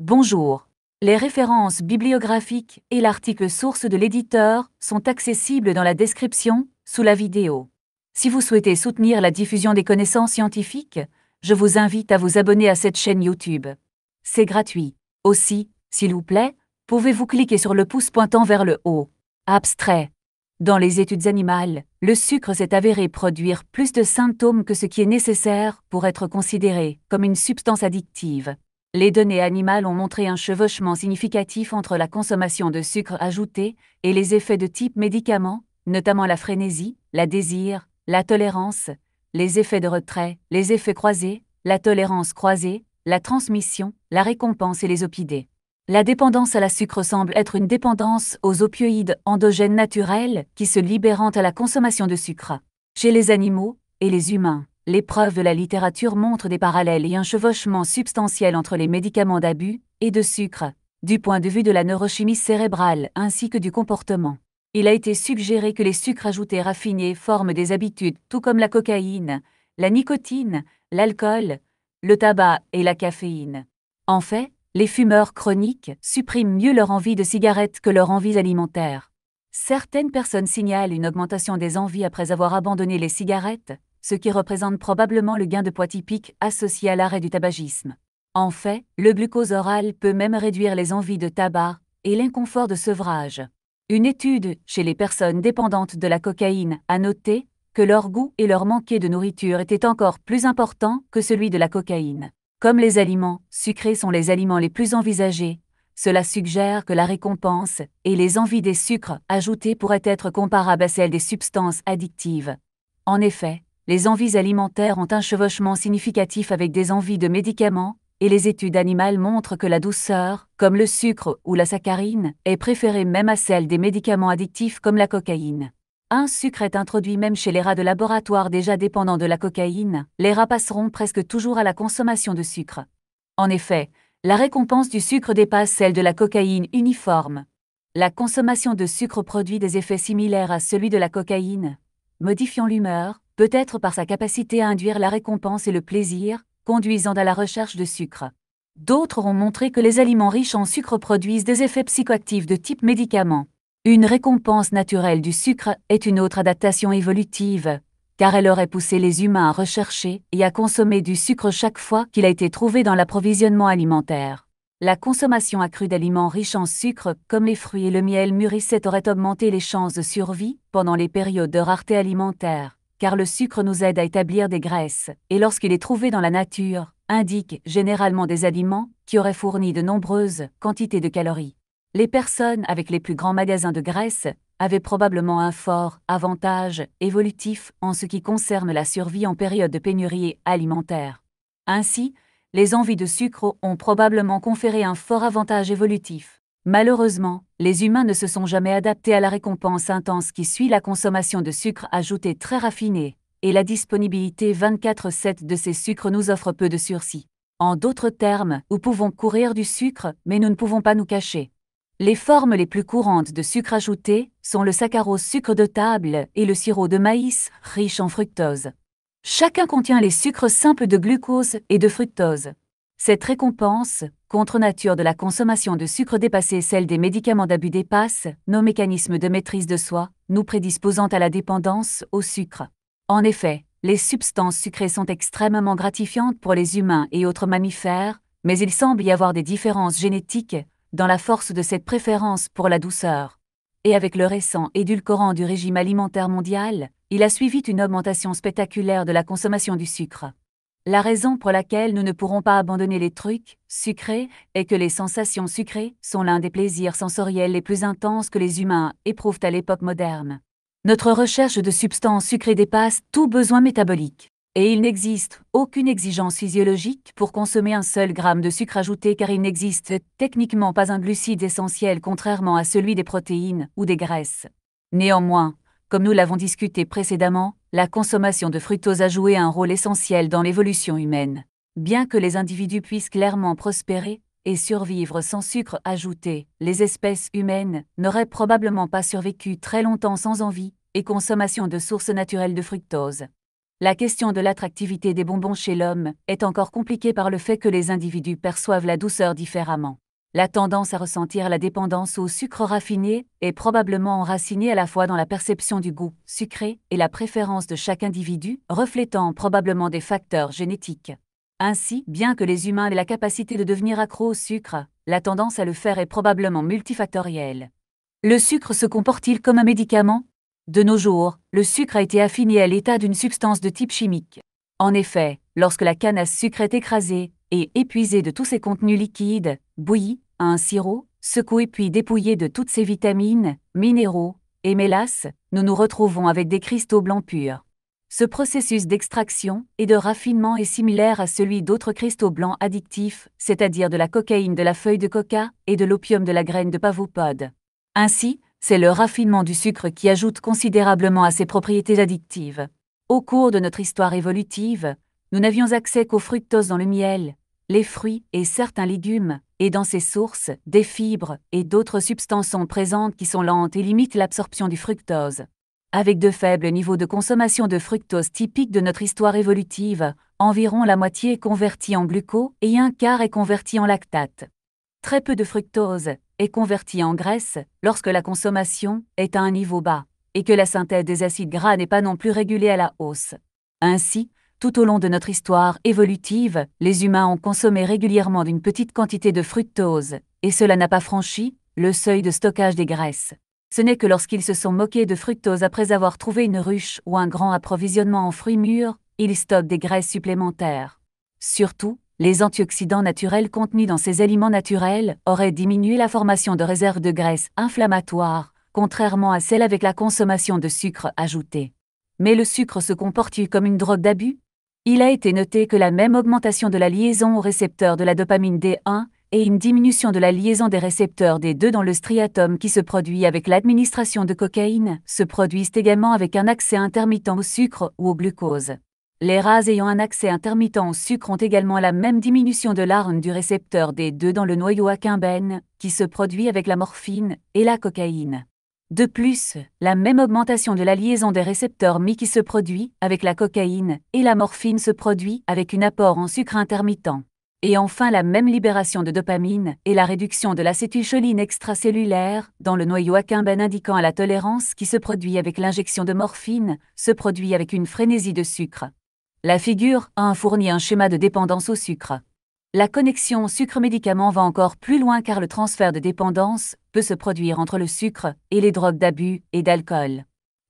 Bonjour. Les références bibliographiques et l'article source de l'éditeur sont accessibles dans la description, sous la vidéo. Si vous souhaitez soutenir la diffusion des connaissances scientifiques, je vous invite à vous abonner à cette chaîne YouTube. C'est gratuit. Aussi, s'il vous plaît, pouvez-vous cliquer sur le pouce pointant vers le haut. Abstrait. Dans les études animales, le sucre s'est avéré produire plus de symptômes que ce qui est nécessaire pour être considéré comme une substance addictive. Les données animales ont montré un chevauchement significatif entre la consommation de sucre ajouté et les effets de type médicament, notamment la frénésie, la désir, la tolérance, les effets de retrait, les effets croisés, la tolérance croisée, la transmission, la récompense et les opidés. La dépendance à la sucre semble être une dépendance aux opioïdes endogènes naturels qui se libèrent à la consommation de sucre. Chez les animaux et les humains, les preuves de la littérature montrent des parallèles et un chevauchement substantiel entre les médicaments d'abus et de sucre, du point de vue de la neurochimie cérébrale ainsi que du comportement. Il a été suggéré que les sucres ajoutés raffinés forment des habitudes tout comme la cocaïne, la nicotine, l'alcool, le tabac et la caféine. En fait, les fumeurs chroniques suppriment mieux leur envie de cigarette que leur envie alimentaire. Certaines personnes signalent une augmentation des envies après avoir abandonné les cigarettes, ce qui représente probablement le gain de poids typique associé à l'arrêt du tabagisme. En fait, le glucose oral peut même réduire les envies de tabac et l'inconfort de sevrage. Une étude chez les personnes dépendantes de la cocaïne a noté que leur goût et leur manque de nourriture étaient encore plus importants que celui de la cocaïne. Comme les aliments sucrés sont les aliments les plus envisagés, cela suggère que la récompense et les envies des sucres ajoutés pourraient être comparables à celles des substances addictives. En effet, les envies alimentaires ont un chevauchement significatif avec des envies de médicaments, et les études animales montrent que la douceur, comme le sucre ou la saccharine, est préférée même à celle des médicaments addictifs comme la cocaïne. Un sucre est introduit même chez les rats de laboratoire déjà dépendants de la cocaïne, les rats passeront presque toujours à la consommation de sucre. En effet, la récompense du sucre dépasse celle de la cocaïne uniforme. La consommation de sucre produit des effets similaires à celui de la cocaïne, modifiant l'humeur, peut-être par sa capacité à induire la récompense et le plaisir, conduisant à la recherche de sucre. D'autres ont montré que les aliments riches en sucre produisent des effets psychoactifs de type médicament. Une récompense naturelle du sucre est une autre adaptation évolutive, car elle aurait poussé les humains à rechercher et à consommer du sucre chaque fois qu'il a été trouvé dans l'approvisionnement alimentaire. La consommation accrue d'aliments riches en sucre, comme les fruits et le miel mûrissait, aurait augmenté les chances de survie pendant les périodes de rareté alimentaire, car le sucre nous aide à établir des graisses, et lorsqu'il est trouvé dans la nature, indique généralement des aliments qui auraient fourni de nombreuses quantités de calories. Les personnes avec les plus grands magasins de graisse avaient probablement un fort avantage évolutif en ce qui concerne la survie en période de pénurie alimentaire. Ainsi, les envies de sucre ont probablement conféré un fort avantage évolutif. Malheureusement, les humains ne se sont jamais adaptés à la récompense intense qui suit la consommation de sucre ajouté très raffiné, et la disponibilité 24/7 de ces sucres nous offre peu de sursis. En d'autres termes, nous pouvons courir du sucre, mais nous ne pouvons pas nous cacher. Les formes les plus courantes de sucre ajouté sont le saccharose sucre de table et le sirop de maïs riche en fructose. Chacun contient les sucres simples de glucose et de fructose. Cette récompense, contre-nature de la consommation de sucre dépassée celle des médicaments d'abus dépasse nos mécanismes de maîtrise de soi, nous prédisposant à la dépendance au sucre. En effet, les substances sucrées sont extrêmement gratifiantes pour les humains et autres mammifères, mais il semble y avoir des différences génétiques dans la force de cette préférence pour la douceur. Et avec le récent édulcorant du régime alimentaire mondial, il a suivi une augmentation spectaculaire de la consommation du sucre. La raison pour laquelle nous ne pourrons pas abandonner les trucs sucrés est que les sensations sucrées sont l'un des plaisirs sensoriels les plus intenses que les humains éprouvent à l'époque moderne. Notre recherche de substances sucrées dépasse tout besoin métabolique. Et il n'existe aucune exigence physiologique pour consommer un seul gramme de sucre ajouté car il n'existe techniquement pas un glucide essentiel contrairement à celui des protéines ou des graisses. Néanmoins, comme nous l'avons discuté précédemment, la consommation de fructose a joué un rôle essentiel dans l'évolution humaine. Bien que les individus puissent clairement prospérer et survivre sans sucre ajouté, les espèces humaines n'auraient probablement pas survécu très longtemps sans envie et consommation de sources naturelles de fructose. La question de l'attractivité des bonbons chez l'homme est encore compliquée par le fait que les individus perçoivent la douceur différemment. La tendance à ressentir la dépendance au sucre raffiné est probablement enracinée à la fois dans la perception du goût sucré et la préférence de chaque individu, reflétant probablement des facteurs génétiques. Ainsi, bien que les humains aient la capacité de devenir accros au sucre, la tendance à le faire est probablement multifactorielle. Le sucre se comporte-t-il comme un médicament ? De nos jours, le sucre a été affiné à l'état d'une substance de type chimique. En effet, lorsque la canne à sucre est écrasée et épuisée de tous ses contenus liquides, bouillie, à un sirop, secouée puis dépouillée de toutes ses vitamines, minéraux et mélasse, nous nous retrouvons avec des cristaux blancs purs. Ce processus d'extraction et de raffinement est similaire à celui d'autres cristaux blancs addictifs, c'est-à-dire de la cocaïne de la feuille de coca et de l'opium de la graine de pavopod. Ainsi, c'est le raffinement du sucre qui ajoute considérablement à ses propriétés addictives. Au cours de notre histoire évolutive, nous n'avions accès qu'au fructose dans le miel, les fruits et certains légumes, et dans ces sources, des fibres et d'autres substances sont présentes qui sont lentes et limitent l'absorption du fructose. Avec de faibles niveaux de consommation de fructose typiques de notre histoire évolutive, environ la moitié est convertie en glucose et un quart est converti en lactate. Très peu de fructose est converti en graisse lorsque la consommation est à un niveau bas, et que la synthèse des acides gras n'est pas non plus régulée à la hausse. Ainsi, tout au long de notre histoire évolutive, les humains ont consommé régulièrement d'une petite quantité de fructose, et cela n'a pas franchi le seuil de stockage des graisses. Ce n'est que lorsqu'ils se sont moqués de fructose après avoir trouvé une ruche ou un grand approvisionnement en fruits mûrs, ils stockent des graisses supplémentaires. Surtout, les antioxydants naturels contenus dans ces aliments naturels auraient diminué la formation de réserves de graisses inflammatoires, contrairement à celle avec la consommation de sucre ajouté. Mais le sucre se comporte comme une drogue d'abus ? Il a été noté que la même augmentation de la liaison aux récepteurs de la dopamine D1 et une diminution de la liaison des récepteurs D2 dans le striatum qui se produit avec l'administration de cocaïne se produisent également avec un accès intermittent au sucre ou au glucose. Les rats ayant un accès intermittent au sucre ont également la même diminution de l'ARN du récepteur D2 dans le noyau accumbène, qui se produit avec la morphine et la cocaïne. De plus, la même augmentation de la liaison des récepteurs Mi qui se produit avec la cocaïne et la morphine se produit avec un apport en sucre intermittent. Et enfin la même libération de dopamine et la réduction de l'acétylcholine extracellulaire dans le noyau accumbène indiquant à la tolérance qui se produit avec l'injection de morphine se produit avec une frénésie de sucre. La figure 1 fournit un schéma de dépendance au sucre. La connexion sucre-médicament va encore plus loin car le transfert de dépendance peut se produire entre le sucre et les drogues d'abus et d'alcool.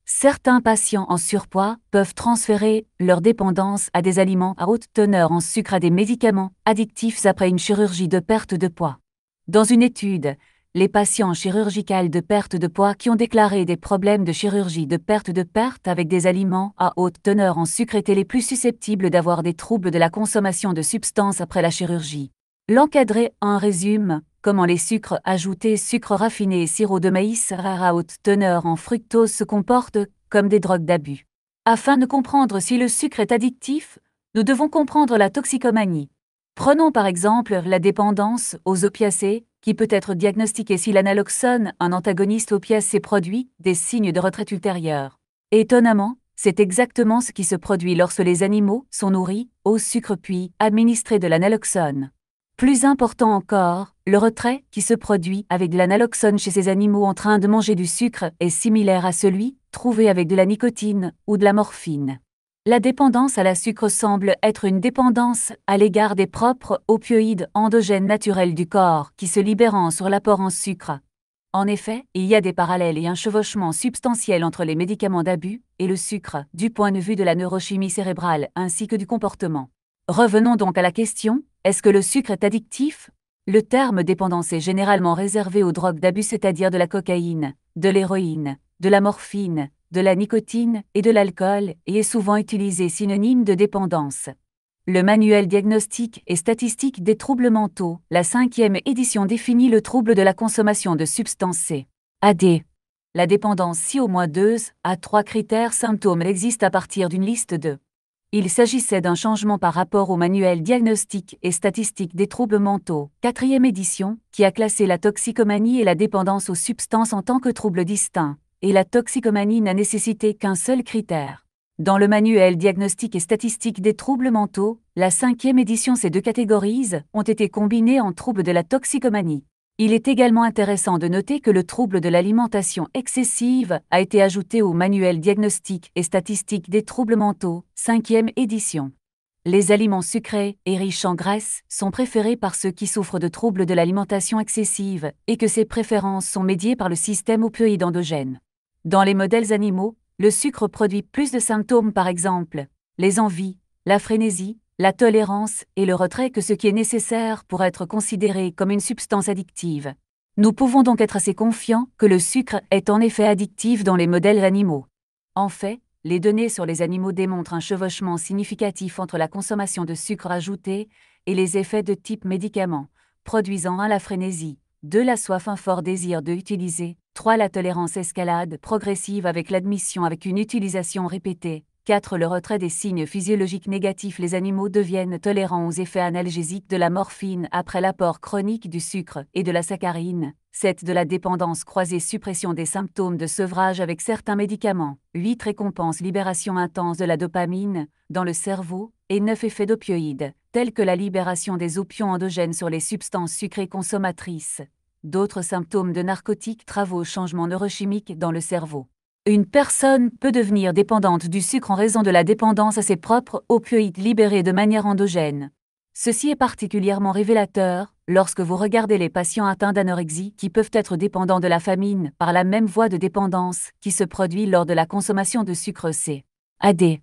Certains patients en surpoids peuvent transférer leur dépendance à des aliments à haute teneur en sucre à des médicaments addictifs après une chirurgie de perte de poids. Dans une étude, les patients chirurgicales de perte de poids qui ont déclaré des problèmes de chirurgie de perte avec des aliments à haute teneur en sucre étaient les plus susceptibles d'avoir des troubles de la consommation de substances après la chirurgie. L'encadré 1 résume comment les sucres ajoutés, sucre raffiné et sirop de maïs rare à haute teneur en fructose se comportent comme des drogues d'abus. Afin de comprendre si le sucre est addictif, nous devons comprendre la toxicomanie. Prenons par exemple la dépendance aux opiacés, qui peut être diagnostiquée si l'analoxone, un antagoniste opiacé, produit des signes de retraite ultérieure. Étonnamment, c'est exactement ce qui se produit lorsque les animaux sont nourris au sucre puis administrés de l'analoxone. Plus important encore, le retrait qui se produit avec de l'analoxone chez ces animaux en train de manger du sucre est similaire à celui trouvé avec de la nicotine ou de la morphine. La dépendance à la sucre semble être une dépendance à l'égard des propres opioïdes endogènes naturels du corps qui se libèrent sur l'apport en sucre. En effet, il y a des parallèles et un chevauchement substantiel entre les médicaments d'abus et le sucre, du point de vue de la neurochimie cérébrale ainsi que du comportement. Revenons donc à la question, est-ce que le sucre est addictif ? Le terme dépendance est généralement réservé aux drogues d'abus, c'est-à-dire de la cocaïne, de l'héroïne, de la morphine, de la nicotine et de l'alcool, et est souvent utilisé synonyme de dépendance. Le manuel diagnostique et statistique des troubles mentaux, la 5e édition définit le trouble de la consommation de substances C. AD. La dépendance si au moins 2 à 3 critères symptômes existent à partir d'une liste de. Il s'agissait d'un changement par rapport au manuel diagnostique et statistique des troubles mentaux, 4e édition, qui a classé la toxicomanie et la dépendance aux substances en tant que troubles distincts, et la toxicomanie n'a nécessité qu'un seul critère. Dans le manuel Diagnostic et statistique des troubles mentaux, la 5e édition, ces deux catégories ont été combinées en troubles de la toxicomanie. Il est également intéressant de noter que le trouble de l'alimentation excessive a été ajouté au manuel Diagnostic et statistique des troubles mentaux, 5e édition. Les aliments sucrés et riches en graisse sont préférés par ceux qui souffrent de troubles de l'alimentation excessive et que ces préférences sont médiées par le système opioïde endogène. Dans les modèles animaux, le sucre produit plus de symptômes, par exemple les envies, la frénésie, la tolérance et le retrait, que ce qui est nécessaire pour être considéré comme une substance addictive. Nous pouvons donc être assez confiants que le sucre est en effet addictif dans les modèles animaux. En fait, les données sur les animaux démontrent un chevauchement significatif entre la consommation de sucre ajouté et les effets de type médicament, produisant 1. La frénésie, 2. La soif, un fort désir de utiliser, 3. La tolérance, escalade progressive avec l'admission avec une utilisation répétée, 4. Le retrait des signes physiologiques négatifs. Les animaux deviennent tolérants aux effets analgésiques de la morphine après l'apport chronique du sucre et de la saccharine, 7. De la dépendance croisée, suppression des symptômes de sevrage avec certains médicaments, 8. Récompense, libération intense de la dopamine dans le cerveau, et 9. Effets d'opioïdes, tels que la libération des opions endogènes sur les substances sucrées consommatrices. D'autres symptômes de narcotiques, travaux, changements neurochimiques dans le cerveau. Une personne peut devenir dépendante du sucre en raison de la dépendance à ses propres opioïdes libérés de manière endogène. Ceci est particulièrement révélateur lorsque vous regardez les patients atteints d'anorexie qui peuvent être dépendants de la famine par la même voie de dépendance qui se produit lors de la consommation de sucre, c'est AD.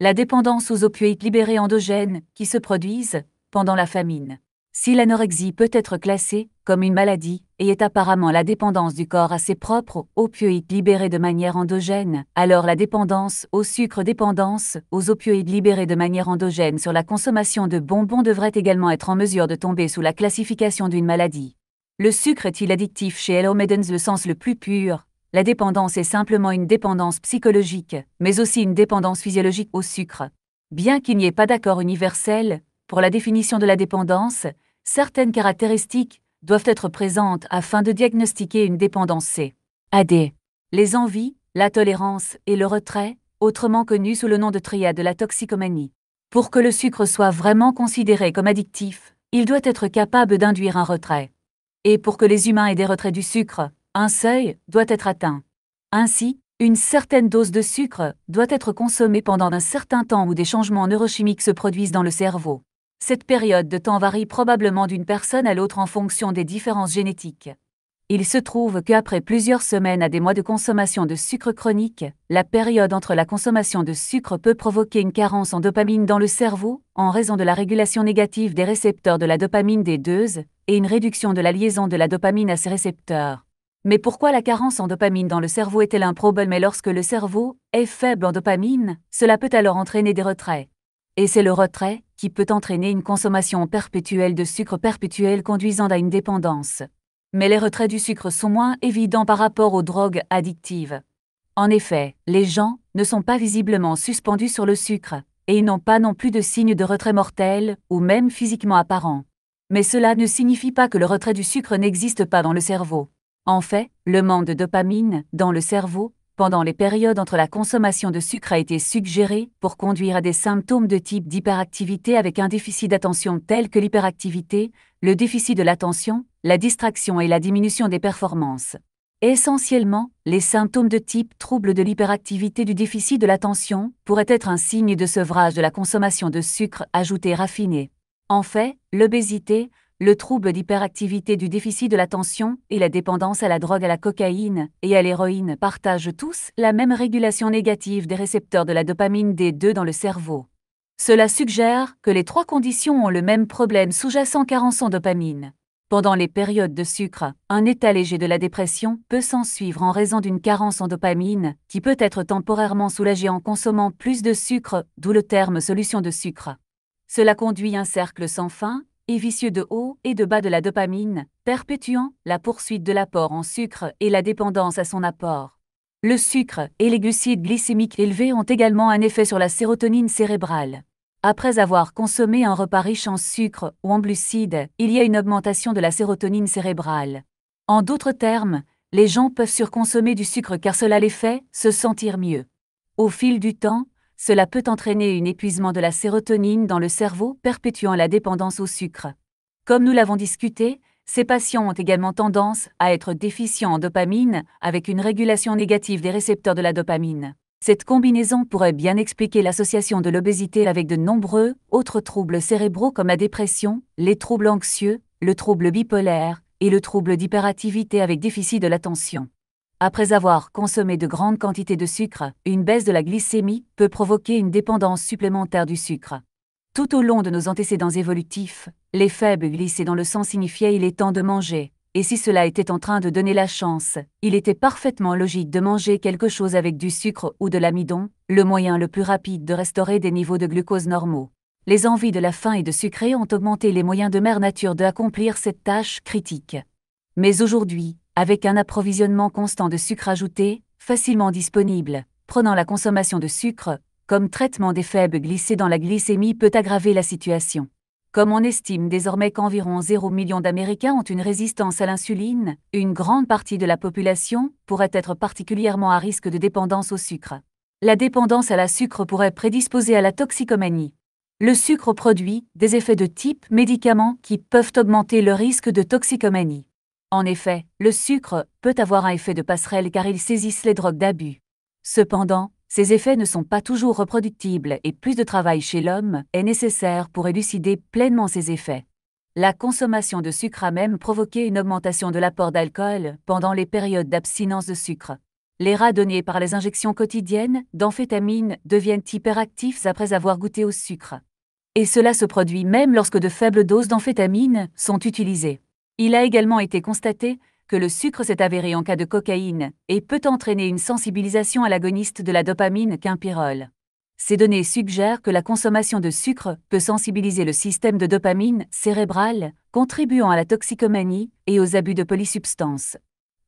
La dépendance aux opioïdes libérés endogènes qui se produisent pendant la famine. Si l'anorexie peut être classée comme une maladie et est apparemment la dépendance du corps à ses propres opioïdes libérés de manière endogène, alors la dépendance au sucre, dépendance aux opioïdes libérés de manière endogène sur la consommation de bonbons devrait également être en mesure de tomber sous la classification d'une maladie. Le sucre est-il addictif? Chez Hello Maidens, le sens le plus pur, la dépendance est simplement une dépendance psychologique, mais aussi une dépendance physiologique au sucre. Bien qu'il n'y ait pas d'accord universel pour la définition de la dépendance, certaines caractéristiques doivent être présentes afin de diagnostiquer une dépendance, c'est AD. Les envies, la tolérance et le retrait, autrement connus sous le nom de triade de la toxicomanie. Pour que le sucre soit vraiment considéré comme addictif, il doit être capable d'induire un retrait. Et pour que les humains aient des retraits du sucre, un seuil doit être atteint. Ainsi, une certaine dose de sucre doit être consommée pendant un certain temps où des changements neurochimiques se produisent dans le cerveau. Cette période de temps varie probablement d'une personne à l'autre en fonction des différences génétiques. Il se trouve qu'après plusieurs semaines à des mois de consommation de sucre chronique, la période entre la consommation de sucre peut provoquer une carence en dopamine dans le cerveau, en raison de la régulation négative des récepteurs de la dopamine D2 et une réduction de la liaison de la dopamine à ces récepteurs. Mais pourquoi la carence en dopamine dans le cerveau est-elle un problème? Et lorsque le cerveau est faible en dopamine, cela peut alors entraîner des retraits. Et c'est le retrait qui peut entraîner une consommation perpétuelle de sucre perpétuelle conduisant à une dépendance. Mais les retraits du sucre sont moins évidents par rapport aux drogues addictives. En effet, les gens ne sont pas visiblement suspendus sur le sucre, et ils n'ont pas non plus de signes de retrait mortel ou même physiquement apparents. Mais cela ne signifie pas que le retrait du sucre n'existe pas dans le cerveau. En fait, le manque de dopamine dans le cerveau pendant les périodes entre la consommation de sucre a été suggéré pour conduire à des symptômes de type d'hyperactivité avec un déficit d'attention tel que l'hyperactivité, le déficit de l'attention, la distraction et la diminution des performances. Essentiellement, les symptômes de type trouble de l'hyperactivité du déficit de l'attention pourraient être un signe de sevrage de la consommation de sucre ajouté raffiné. En fait, l'obésité, le trouble d'hyperactivité du déficit de l'attention et la dépendance à la drogue, à la cocaïne et à l'héroïne partagent tous la même régulation négative des récepteurs de la dopamine D2 dans le cerveau. Cela suggère que les trois conditions ont le même problème sous-jacent, carence en dopamine. Pendant les périodes de sucre, un état léger de la dépression peut s'ensuivre en raison d'une carence en dopamine qui peut être temporairement soulagée en consommant plus de sucre, d'où le terme solution de sucre. Cela conduit un cercle sans fin et vicieux de haut et de bas de la dopamine, perpétuant la poursuite de l'apport en sucre et la dépendance à son apport. Le sucre et les glucides glycémiques élevés ont également un effet sur la sérotonine cérébrale. Après avoir consommé un repas riche en sucre ou en glucides, il y a une augmentation de la sérotonine cérébrale. En d'autres termes, les gens peuvent surconsommer du sucre car cela les fait se sentir mieux. Au fil du temps, Cela peut entraîner un épuisement de la sérotonine dans le cerveau, perpétuant la dépendance au sucre. Comme nous l'avons discuté, ces patients ont également tendance à être déficients en dopamine, avec une régulation négative des récepteurs de la dopamine. Cette combinaison pourrait bien expliquer l'association de l'obésité avec de nombreux autres troubles cérébraux comme la dépression, les troubles anxieux, le trouble bipolaire et le trouble d'hyperactivité avec déficit de l'attention. Après avoir consommé de grandes quantités de sucre, une baisse de la glycémie peut provoquer une dépendance supplémentaire du sucre. Tout au long de nos antécédents évolutifs, les faibles glycées dans le sang signifiaient il est temps de manger, et si cela était en train de donner la chance, il était parfaitement logique de manger quelque chose avec du sucre ou de l'amidon, le moyen le plus rapide de restaurer des niveaux de glucose normaux. Les envies de la faim et de sucrer ont augmenté les moyens de mère nature d'accomplir cette tâche critique. Mais aujourd'hui, avec un approvisionnement constant de sucre ajouté, facilement disponible, prenant la consommation de sucre comme traitement des faibles glycées dans la glycémie peut aggraver la situation. Comme on estime désormais qu'environ 0 million d'Américains ont une résistance à l'insuline, une grande partie de la population pourrait être particulièrement à risque de dépendance au sucre. La dépendance à la sucre pourrait prédisposer à la toxicomanie. Le sucre produit des effets de type médicament qui peuvent augmenter le risque de toxicomanie. En effet, le sucre peut avoir un effet de passerelle car il saisit les drogues d'abus. Cependant, ces effets ne sont pas toujours reproductibles et plus de travail chez l'homme est nécessaire pour élucider pleinement ces effets. La consommation de sucre a même provoqué une augmentation de l'apport d'alcool pendant les périodes d'abstinence de sucre. Les rats donnés par les injections quotidiennes d'amphétamines deviennent hyperactifs après avoir goûté au sucre. Et cela se produit même lorsque de faibles doses d'amphétamines sont utilisées. Il a également été constaté que le sucre s'est avéré en cas de cocaïne et peut entraîner une sensibilisation à l'agoniste de la dopamine qu'un-pyrrole. Ces données suggèrent que la consommation de sucre peut sensibiliser le système de dopamine cérébral, contribuant à la toxicomanie et aux abus de polysubstances.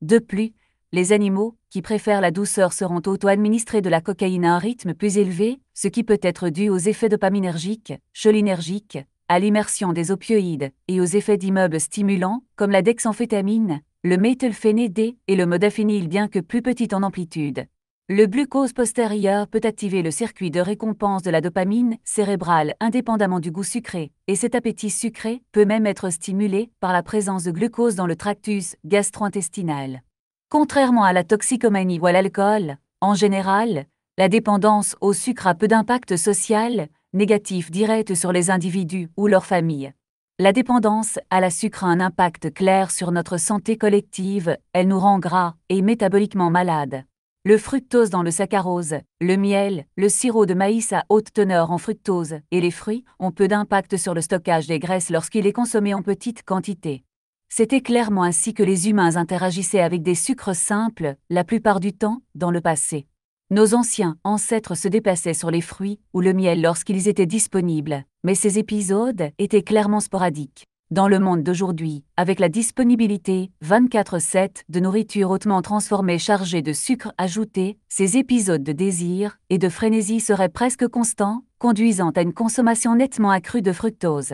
De plus, les animaux qui préfèrent la douceur seront auto-administrés de la cocaïne à un rythme plus élevé, ce qui peut être dû aux effets dopaminergiques, cholinergiques, à l'immersion des opioïdes et aux effets d'immeubles stimulants comme la dexamphétamine, le méthylphénidé et le modafinil bien que plus petit en amplitude. Le glucose postérieur peut activer le circuit de récompense de la dopamine cérébrale indépendamment du goût sucré, et cet appétit sucré peut même être stimulé par la présence de glucose dans le tractus gastro-intestinal. Contrairement à la toxicomanie ou à l'alcool, en général, la dépendance au sucre a peu d'impact social négatif direct sur les individus ou leurs familles. La dépendance à la sucre a un impact clair sur notre santé collective, elle nous rend gras et métaboliquement malades. Le fructose dans le saccharose, le miel, le sirop de maïs à haute teneur en fructose et les fruits ont peu d'impact sur le stockage des graisses lorsqu'il est consommé en petite quantité. C'était clairement ainsi que les humains interagissaient avec des sucres simples, la plupart du temps, dans le passé. Nos anciens ancêtres se déplaçaient sur les fruits ou le miel lorsqu'ils étaient disponibles, mais ces épisodes étaient clairement sporadiques. Dans le monde d'aujourd'hui, avec la disponibilité 24/7 de nourriture hautement transformée chargée de sucre ajouté, ces épisodes de désir et de frénésie seraient presque constants, conduisant à une consommation nettement accrue de fructose.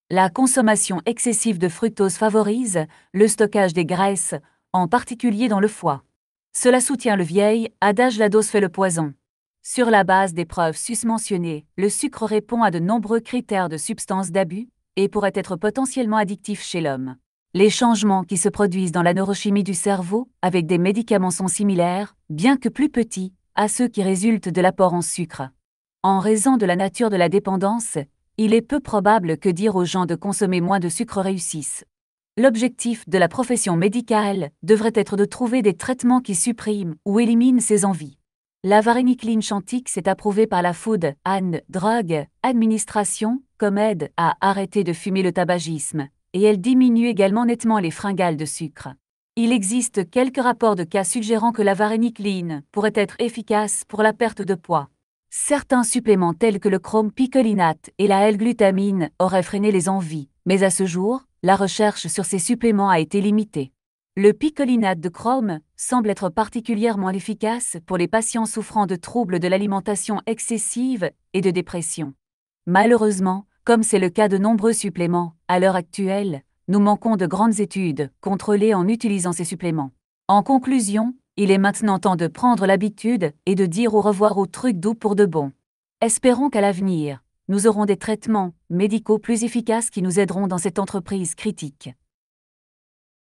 La consommation excessive de fructose favorise le stockage des graisses, en particulier dans le foie. Cela soutient le vieil adage la dose fait le poison. Sur la base des preuves susmentionnées, le sucre répond à de nombreux critères de substance d'abus et pourrait être potentiellement addictif chez l'homme. Les changements qui se produisent dans la neurochimie du cerveau avec des médicaments sont similaires, bien que plus petits, à ceux qui résultent de l'apport en sucre. En raison de la nature de la dépendance, il est peu probable que dire aux gens de consommer moins de sucre réussisse. L'objectif de la profession médicale devrait être de trouver des traitements qui suppriment ou éliminent ces envies. La varénicline Chantix est approuvée par la Food and Drug Administration comme aide à arrêter de fumer le tabagisme, et elle diminue également nettement les fringales de sucre. Il existe quelques rapports de cas suggérant que la varénicline pourrait être efficace pour la perte de poids. Certains suppléments tels que le chrome picolinate et la L-glutamine auraient freiné les envies, mais à ce jour, la recherche sur ces suppléments a été limitée. Le picolinate de chrome semble être particulièrement efficace pour les patients souffrant de troubles de l'alimentation excessive et de dépression. Malheureusement, comme c'est le cas de nombreux suppléments, à l'heure actuelle, nous manquons de grandes études contrôlées en utilisant ces suppléments. En conclusion, il est maintenant temps de prendre l'habitude et de dire au revoir aux trucs doux pour de bon. Espérons qu'à l'avenir, nous aurons des traitements médicaux plus efficaces qui nous aideront dans cette entreprise critique.